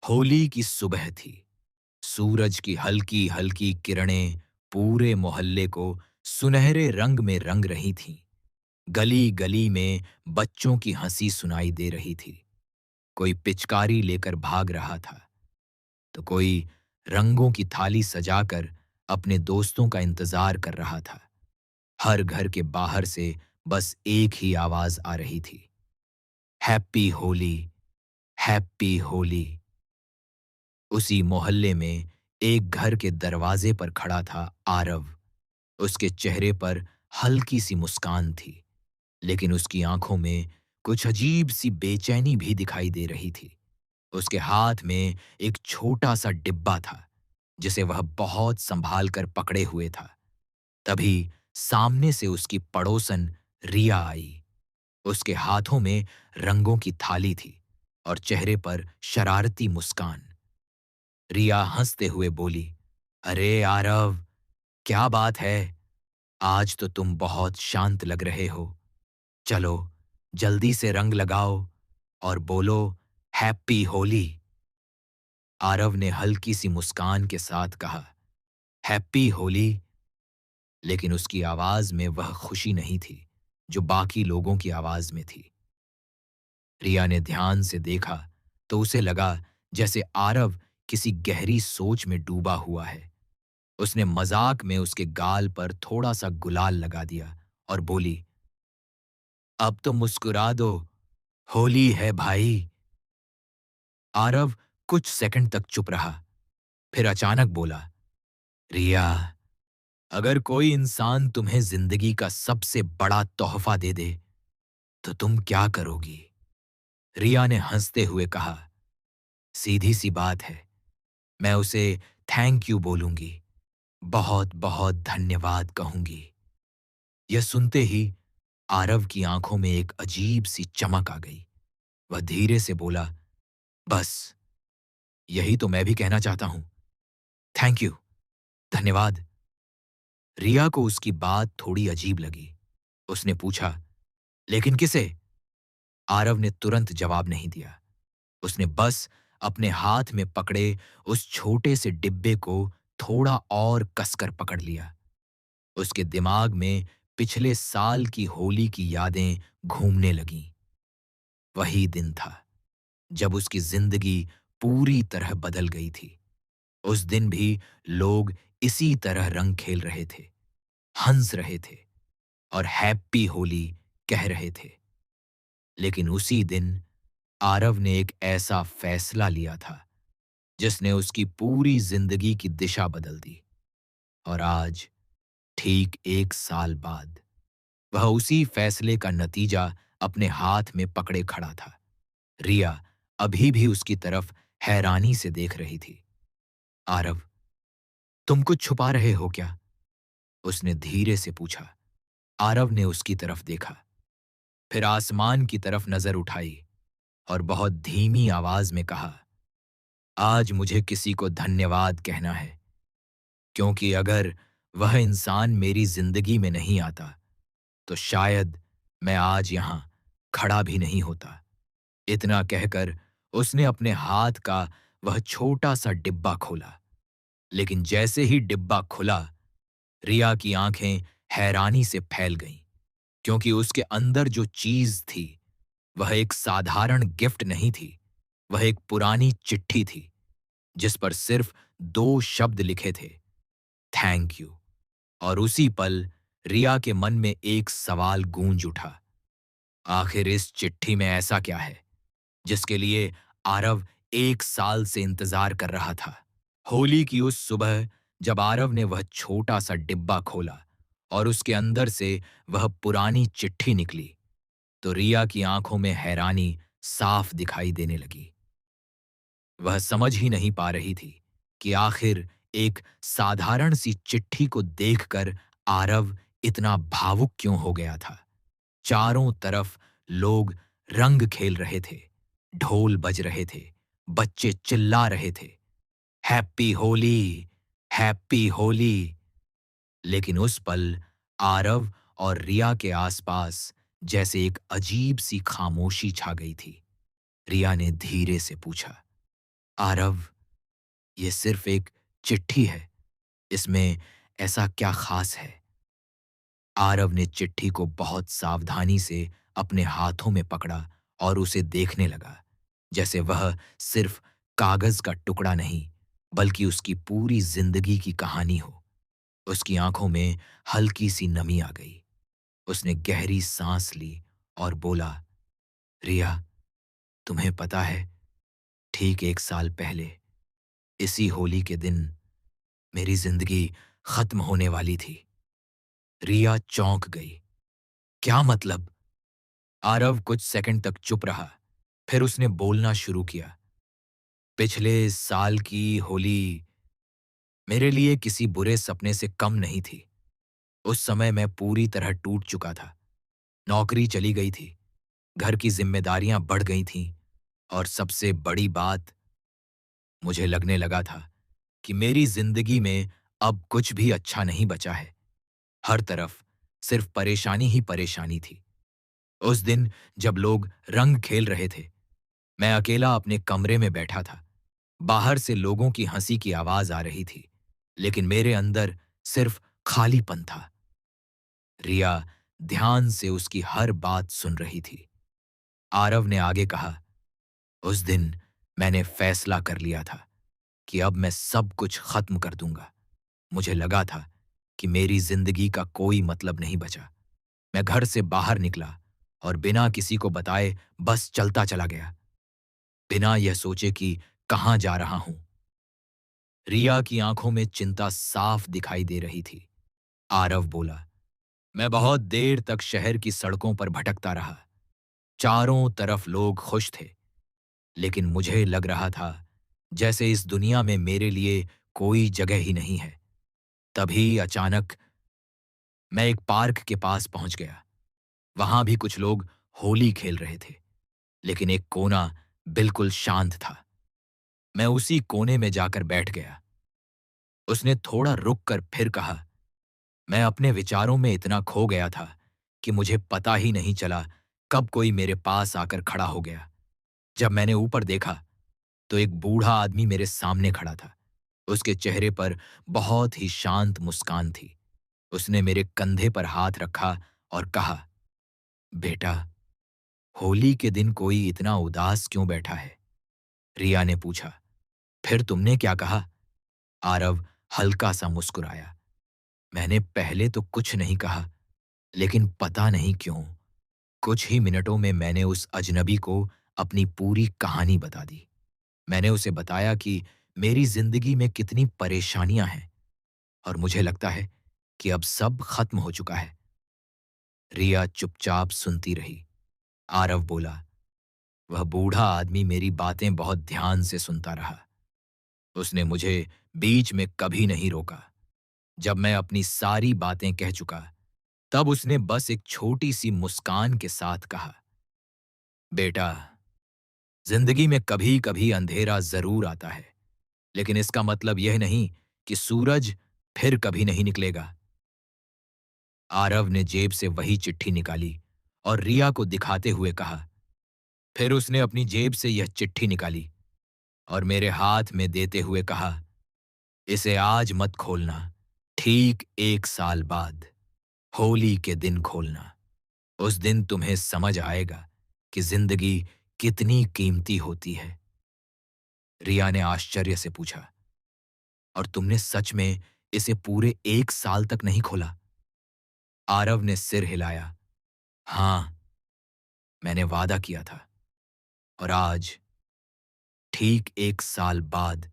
होली की सुबह थी। सूरज की हल्की हल्की किरणें पूरे मोहल्ले को सुनहरे रंग में रंग रही थीं। गली गली में बच्चों की हंसी सुनाई दे रही थी। कोई पिचकारी लेकर भाग रहा था, तो कोई रंगों की थाली सजाकर अपने दोस्तों का इंतजार कर रहा था। हर घर के बाहर से बस एक ही आवाज आ रही थी, हैप्पी होली, हैप्पी होली। उसी मोहल्ले में एक घर के दरवाजे पर खड़ा था आरव। उसके चेहरे पर हल्की सी मुस्कान थी, लेकिन उसकी आंखों में कुछ अजीब सी बेचैनी भी दिखाई दे रही थी। उसके हाथ में एक छोटा सा डिब्बा था, जिसे वह बहुत संभाल कर पकड़े हुए था। तभी सामने से उसकी पड़ोसन रिया आई। उसके हाथों में रंगों की थाली थी और चेहरे पर शरारती मुस्कान। रिया हंसते हुए बोली, अरे आरव, क्या बात है? आज तो तुम बहुत शांत लग रहे हो। चलो, जल्दी से रंग लगाओ और बोलो, हैप्पी होली। आरव ने हल्की सी मुस्कान के साथ कहा, हैप्पी होली। लेकिन उसकी आवाज में वह खुशी नहीं थी जो बाकी लोगों की आवाज में थी। रिया ने ध्यान से देखा तो उसे लगा जैसे आरव किसी गहरी सोच में डूबा हुआ है। उसने मजाक में उसके गाल पर थोड़ा सा गुलाल लगा दिया और बोली, अब तो मुस्कुरा दो, होली है भाई। आरव कुछ सेकंड तक चुप रहा, फिर अचानक बोला, रिया, अगर कोई इंसान तुम्हें जिंदगी का सबसे बड़ा तोहफा दे दे तो तुम क्या करोगी? रिया ने हंसते हुए कहा, सीधी सी बात है, मैं उसे थैंक यू बोलूंगी, बहुत बहुत धन्यवाद कहूंगी। यह सुनते ही आरव की आंखों में एक अजीब सी चमक आ गई। वह धीरे से बोला, बस यही तो मैं भी कहना चाहता हूं, थैंक यू, धन्यवाद। रिया को उसकी बात थोड़ी अजीब लगी। उसने पूछा, लेकिन किसे? आरव ने तुरंत जवाब नहीं दिया। उसने बस अपने हाथ में पकड़े उस छोटे से डिब्बे को थोड़ा और कसकर पकड़ लिया। उसके दिमाग में पिछले साल की होली की यादें घूमने लगीं। वही दिन था जब उसकी जिंदगी पूरी तरह बदल गई थी। उस दिन भी लोग इसी तरह रंग खेल रहे थे, हंस रहे थे और हैप्पी होली कह रहे थे। लेकिन उसी दिन आरव ने एक ऐसा फैसला लिया था जिसने उसकी पूरी जिंदगी की दिशा बदल दी। और आज, ठीक 1 साल बाद, वह उसी फैसले का नतीजा अपने हाथ में पकड़े खड़ा था। रिया अभी भी उसकी तरफ हैरानी से देख रही थी। आरव, तुम कुछ छुपा रहे हो क्या? उसने धीरे से पूछा। आरव ने उसकी तरफ देखा, फिर आसमान की तरफ नजर उठाई और बहुत धीमी आवाज में कहा, आज मुझे किसी को धन्यवाद कहना है, क्योंकि अगर वह इंसान मेरी जिंदगी में नहीं आता तो शायद मैं आज यहां खड़ा भी नहीं होता। इतना कहकर उसने अपने हाथ का वह छोटा सा डिब्बा खोला। लेकिन जैसे ही डिब्बा खुला, रिया की आंखें हैरानी से फैल गईं, क्योंकि उसके अंदर जो चीज थी वह एक साधारण गिफ्ट नहीं थी। वह एक पुरानी चिट्ठी थी जिस पर सिर्फ 2 शब्द लिखे थे, थैंक यू। और उसी पल रिया के मन में एक सवाल गूंज उठा, आखिर इस चिट्ठी में ऐसा क्या है जिसके लिए आरव 1 साल से इंतजार कर रहा था? होली की उस सुबह जब आरव ने वह छोटा सा डिब्बा खोला और उसके अंदर से वह पुरानी चिट्ठी निकली, तो रिया की आंखों में हैरानी साफ दिखाई देने लगी। वह समझ ही नहीं पा रही थी कि आखिर एक साधारण सी चिट्ठी को देखकर आरव इतना भावुक क्यों हो गया था। चारों तरफ लोग रंग खेल रहे थे, ढोल बज रहे थे, बच्चे चिल्ला रहे थे, हैप्पी होली, हैप्पी होली। लेकिन उस पल आरव और रिया के आसपास जैसे एक अजीब सी खामोशी छा गई थी। रिया ने धीरे से पूछा, आरव, ये सिर्फ एक चिट्ठी है। इसमें ऐसा क्या खास है? आरव ने चिट्ठी को बहुत सावधानी से अपने हाथों में पकड़ा और उसे देखने लगा, जैसे वह सिर्फ कागज का टुकड़ा नहीं, बल्कि उसकी पूरी जिंदगी की कहानी हो। उसकी आंखों में हल्की सी नमी आ गई। उसने गहरी सांस ली और बोला, रिया, तुम्हें पता है, ठीक 1 साल पहले इसी होली के दिन मेरी जिंदगी खत्म होने वाली थी। रिया चौंक गई। क्या मतलब? आरव कुछ सेकंड तक चुप रहा। फिर उसने बोलना शुरू किया। पिछले साल की होली मेरे लिए किसी बुरे सपने से कम नहीं थी। उस समय मैं पूरी तरह टूट चुका था। नौकरी चली गई थी, घर की जिम्मेदारियां बढ़ गई थीं, और सबसे बड़ी बात, मुझे लगने लगा था कि मेरी जिंदगी में अब कुछ भी अच्छा नहीं बचा है। हर तरफ सिर्फ परेशानी ही परेशानी थी। उस दिन जब लोग रंग खेल रहे थे, मैं अकेला अपने कमरे में बैठा था। बाहर से लोगों की हंसी की आवाज आ रही थी, लेकिन मेरे अंदर सिर्फ खालीपन था। रिया ध्यान से उसकी हर बात सुन रही थी। आरव ने आगे कहा, उस दिन मैंने फैसला कर लिया था कि अब मैं सब कुछ खत्म कर दूंगा। मुझे लगा था कि मेरी जिंदगी का कोई मतलब नहीं बचा। मैं घर से बाहर निकला और बिना किसी को बताए बस चलता चला गया, बिना यह सोचे कि कहां जा रहा हूं। रिया की आंखों में चिंता साफ दिखाई दे रही थी। आरव बोला, मैं बहुत देर तक शहर की सड़कों पर भटकता रहा। चारों तरफ लोग खुश थे, लेकिन मुझे लग रहा था जैसे इस दुनिया में मेरे लिए कोई जगह ही नहीं है। तभी अचानक मैं एक पार्क के पास पहुंच गया। वहां भी कुछ लोग होली खेल रहे थे, लेकिन एक कोना बिल्कुल शांत था। मैं उसी कोने में जाकर बैठ गया। उसने थोड़ा रुक कर फिर कहा, मैं अपने विचारों में इतना खो गया था कि मुझे पता ही नहीं चला कब कोई मेरे पास आकर खड़ा हो गया। जब मैंने ऊपर देखा तो एक बूढ़ा आदमी मेरे सामने खड़ा था। उसके चेहरे पर बहुत ही शांत मुस्कान थी। उसने मेरे कंधे पर हाथ रखा और कहा, बेटा, होली के दिन कोई इतना उदास क्यों बैठा है? रिया ने पूछा। फिर तुमने क्या कहा? आरव हल्का सा मुस्कुराया। मैंने पहले तो कुछ नहीं कहा, लेकिन पता नहीं क्यों कुछ ही मिनटों में मैंने उस अजनबी को अपनी पूरी कहानी बता दी। मैंने उसे बताया कि मेरी जिंदगी में कितनी परेशानियां हैं, और मुझे लगता है कि अब सब खत्म हो चुका है। रिया चुपचाप सुनती रही। आरव बोला, वह बूढ़ा आदमी मेरी बातें बहुत ध्यान से सुनता रहा। उसने मुझे बीच में कभी नहीं रोका। जब मैं अपनी सारी बातें कह चुका, तब उसने बस एक छोटी सी मुस्कान के साथ कहा, बेटा, जिंदगी में कभी कभी अंधेरा जरूर आता है, लेकिन इसका मतलब यह नहीं कि सूरज फिर कभी नहीं निकलेगा। आरव ने जेब से वही चिट्ठी निकाली और रिया को दिखाते हुए कहा। फिर उसने अपनी जेब से यह चिट्ठी निकाली और मेरे हाथ में देते हुए कहा, इसे आज मत खोलना, ठीक 1 साल बाद होली के दिन खोलना। उस दिन तुम्हें समझ आएगा कि जिंदगी कितनी कीमती होती है। रिया ने आश्चर्य से पूछा, और तुमने सच में इसे पूरे 1 साल तक नहीं खोला? आरव ने सिर हिलाया। हां, मैंने वादा किया था, और आज ठीक 1 साल बाद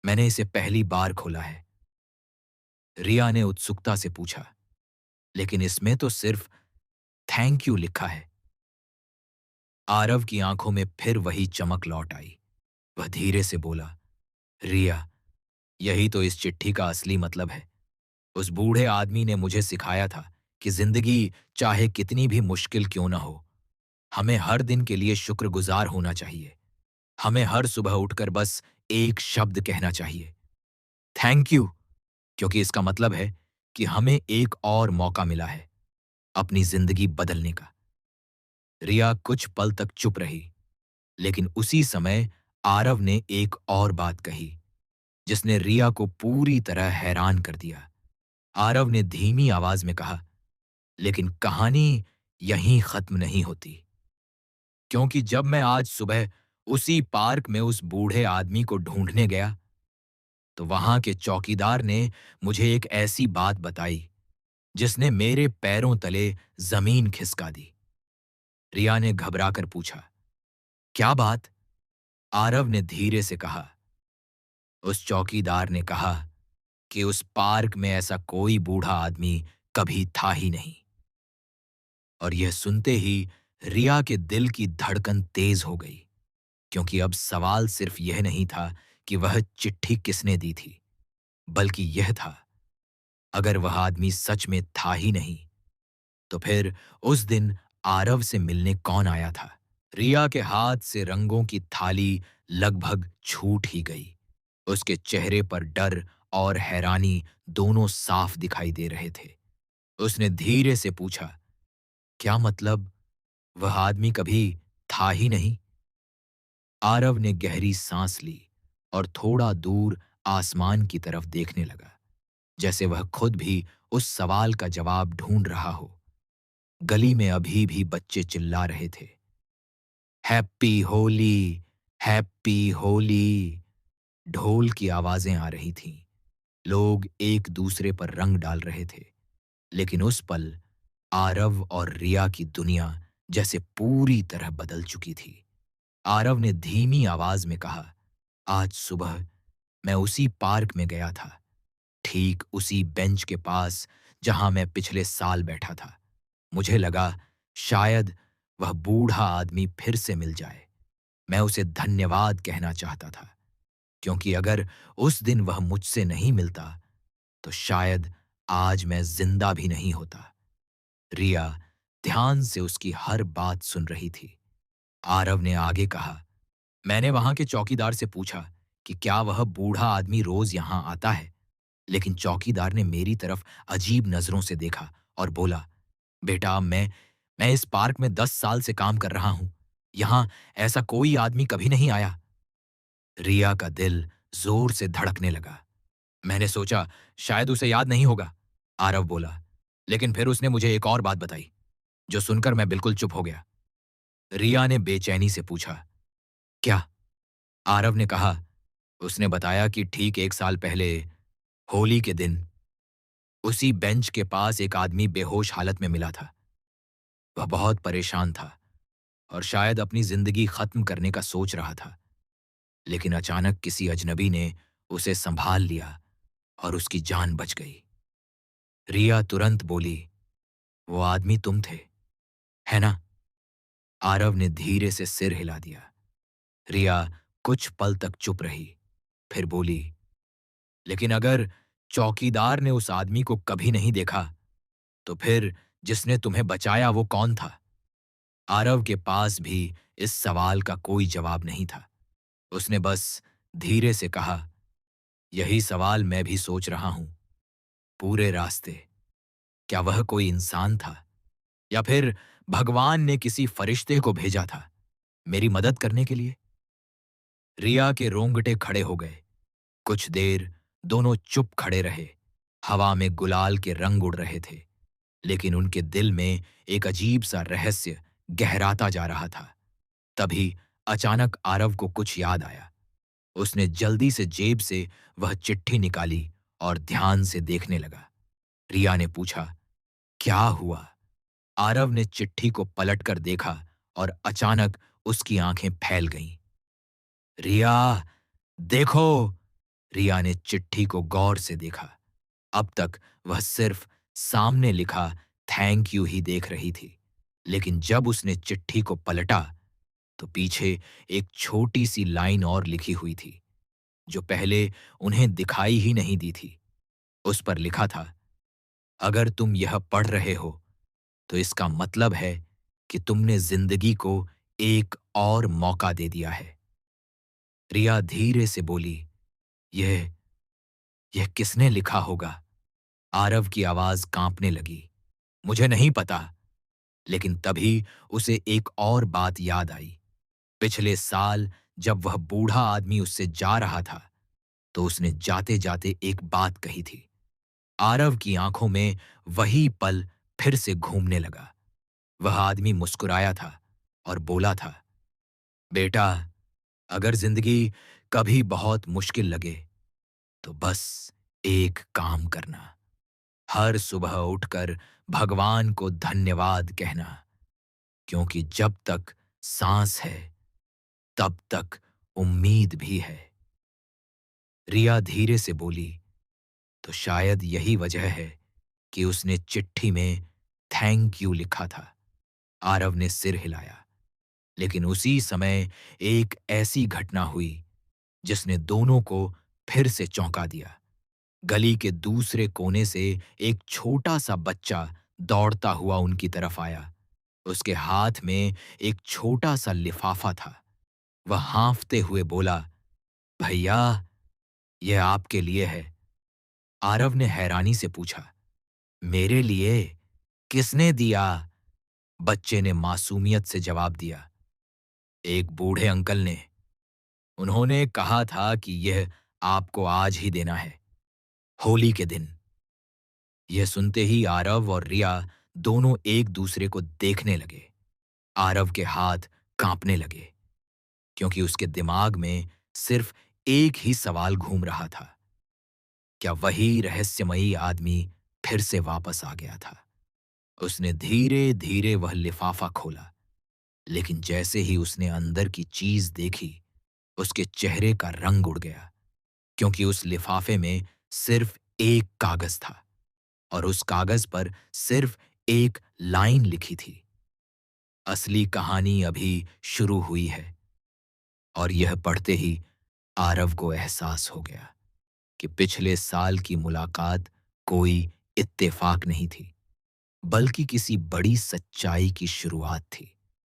मैंने इसे पहली बार खोला है। रिया ने उत्सुकता से पूछा, लेकिन इसमें तो सिर्फ थैंक यू लिखा है। आरव की आंखों में फिर वही चमक लौट आई। वह धीरे से बोला, रिया, यही तो इस चिट्ठी का असली मतलब है। उस बूढ़े आदमी ने मुझे सिखाया था कि जिंदगी चाहे कितनी भी मुश्किल क्यों ना हो, हमें हर दिन के लिए शुक्रगुजार होना चाहिए। हमें हर सुबह उठकर बस एक शब्द कहना चाहिए, थैंक यू, क्योंकि इसका मतलब है कि हमें एक और मौका मिला है अपनी जिंदगी बदलने का। रिया कुछ पल तक चुप रही, लेकिन उसी समय आरव ने एक और बात कही जिसने रिया को पूरी तरह हैरान कर दिया। आरव ने धीमी आवाज में कहा, लेकिन कहानी यहीं खत्म नहीं होती, क्योंकि जब मैं आज सुबह उसी पार्क में उस बूढ़े आदमी को ढूंढने गया, तो वहां के चौकीदार ने मुझे एक ऐसी बात बताई जिसने मेरे पैरों तले जमीन खिसका दी। रिया ने घबराकर पूछा, क्या बात? आरव ने धीरे से कहा, उस चौकीदार ने कहा कि उस पार्क में ऐसा कोई बूढ़ा आदमी कभी था ही नहीं। और यह सुनते ही रिया के दिल की धड़कन तेज हो गई, क्योंकि अब सवाल सिर्फ यह नहीं था कि वह चिट्ठी किसने दी थी, बल्कि यह था, अगर वह आदमी सच में था ही नहीं, तो फिर उस दिन आरव से मिलने कौन आया था? रिया के हाथ से रंगों की थाली लगभग छूट ही गई। उसके चेहरे पर डर और हैरानी दोनों साफ दिखाई दे रहे थे। उसने धीरे से पूछा, क्या मतलब वह आदमी कभी था ही नहीं? आरव ने गहरी सांस ली और थोड़ा दूर आसमान की तरफ देखने लगा, जैसे वह खुद भी उस सवाल का जवाब ढूंढ रहा हो। गली में अभी भी बच्चे चिल्ला रहे थे, हैप्पी होली, हैप्पी होली। ढोल की आवाजें आ रही थीं। लोग एक दूसरे पर रंग डाल रहे थे। लेकिन उस पल आरव और रिया की दुनिया जैसे पूरी तरह बदल चुकी थी। आरव ने धीमी आवाज में कहा, आज सुबह मैं उसी पार्क में गया था, ठीक उसी बेंच के पास जहां मैं पिछले साल बैठा था। मुझे लगा शायद वह बूढ़ा आदमी फिर से मिल जाए। मैं उसे धन्यवाद कहना चाहता था, क्योंकि अगर उस दिन वह मुझसे नहीं मिलता, तो शायद आज मैं जिंदा भी नहीं होता। रिया ध्यान से उसकी हर बात सुन रही थी। आरव ने आगे कहा, मैंने वहां के चौकीदार से पूछा कि क्या वह बूढ़ा आदमी रोज यहां आता है, लेकिन चौकीदार ने मेरी तरफ अजीब नजरों से देखा और बोला, बेटा, मैं इस पार्क में 10 साल से काम कर रहा हूं। यहां ऐसा कोई आदमी कभी नहीं आया। रिया का दिल जोर से धड़कने लगा। मैंने सोचा शायद उसे याद नहीं होगा, आरव बोला। लेकिन फिर उसने मुझे एक और बात बताई, जो सुनकर मैं बिल्कुल चुप हो गया। रिया ने बेचैनी से पूछा, क्या? आरव ने कहा, उसने बताया कि ठीक 1 साल पहले होली के दिन उसी बेंच के पास एक आदमी बेहोश हालत में मिला था। वह बहुत परेशान था और शायद अपनी जिंदगी खत्म करने का सोच रहा था। लेकिन अचानक किसी अजनबी ने उसे संभाल लिया और उसकी जान बच गई। रिया तुरंत बोली, वो आदमी तुम थे, है ना? आरव ने धीरे से सिर हिला दिया। रिया कुछ पल तक चुप रही, फिर बोली, लेकिन अगर चौकीदार ने उस आदमी को कभी नहीं देखा, तो फिर जिसने तुम्हें बचाया वो कौन था? आरव के पास भी इस सवाल का कोई जवाब नहीं था। उसने बस धीरे से कहा, यही सवाल मैं भी सोच रहा हूं पूरे रास्ते। क्या वह कोई इंसान था, या फिर भगवान ने किसी फरिश्ते को भेजा था मेरी मदद करने के लिए? रिया के रोंगटे खड़े हो गए। कुछ देर दोनों चुप खड़े रहे। हवा में गुलाल के रंग उड़ रहे थे, लेकिन उनके दिल में एक अजीब सा रहस्य गहराता जा रहा था। तभी अचानक आरव को कुछ याद आया। उसने जल्दी से जेब से वह चिट्ठी निकाली और ध्यान से देखने लगा। रिया ने पूछा, क्या हुआ? आरव ने चिट्ठी को पलटकर देखा और अचानक उसकी आंखें फैल गईं। रिया, देखो! रिया ने चिट्ठी को गौर से देखा। अब तक वह सिर्फ सामने लिखा थैंक यू ही देख रही थी, लेकिन जब उसने चिट्ठी को पलटा, तो पीछे एक छोटी सी लाइन और लिखी हुई थी, जो पहले उन्हें दिखाई ही नहीं दी थी। उस पर लिखा था, अगर तुम यह पढ़ रहे हो, तो इसका मतलब है कि तुमने जिंदगी को एक और मौका दे दिया है। रिया धीरे से बोली, यह यह किसने लिखा होगा? आरव की आवाज कांपने लगी। मुझे नहीं पता। लेकिन तभी उसे एक और बात याद आई। पिछले साल जब वह बूढ़ा आदमी उससे जा रहा था, तो उसने जाते-जाते एक बात कही थी। आरव की आंखों में वही पल फिर से घूमने लगा। वह आदमी मुस्कुराया था और बोला था, बेटा, अगर जिंदगी कभी बहुत मुश्किल लगे, तो बस एक काम करना। हर सुबह उठकर भगवान को धन्यवाद कहना, क्योंकि जब तक सांस है, तब तक उम्मीद भी है। रिया धीरे से बोली, तो शायद यही वजह है कि उसने चिट्ठी में थैंक यू लिखा था। आरव ने सिर हिलाया, लेकिन उसी समय एक ऐसी घटना हुई जिसने दोनों को फिर से चौंका दिया। गली के दूसरे कोने से एक छोटा सा बच्चा दौड़ता हुआ उनकी तरफ आया। उसके हाथ में एक छोटा सा लिफाफा था। वह हांफते हुए बोला, भैया, यह आपके लिए है। आरव ने हैरानी से पूछा, मेरे लिए? किसने दिया? बच्चे ने मासूमियत से जवाब दिया, एक बूढ़े अंकल ने। उन्होंने कहा था कि यह आपको आज ही देना है, होली के दिन। यह सुनते ही आरव और रिया दोनों एक दूसरे को देखने लगे। आरव के हाथ कांपने लगे, क्योंकि उसके दिमाग में सिर्फ एक ही सवाल घूम रहा था, क्या वही रहस्यमयी आदमी फिर से वापस आ गया था? उसने धीरे धीरे वह लिफाफा खोला, लेकिन जैसे ही उसने अंदर की चीज देखी, उसके चेहरे का रंग उड़ गया, क्योंकि उस लिफाफे में सिर्फ एक कागज था और उस कागज पर सिर्फ एक लाइन लिखी थी, असली कहानी अभी शुरू हुई है। और यह पढ़ते ही आरव को एहसास हो गया कि पिछले साल की मुलाकात कोई इत्तेफाक नहीं थी, बल्कि किसी बड़ी सच्चाई की शुरुआत थी।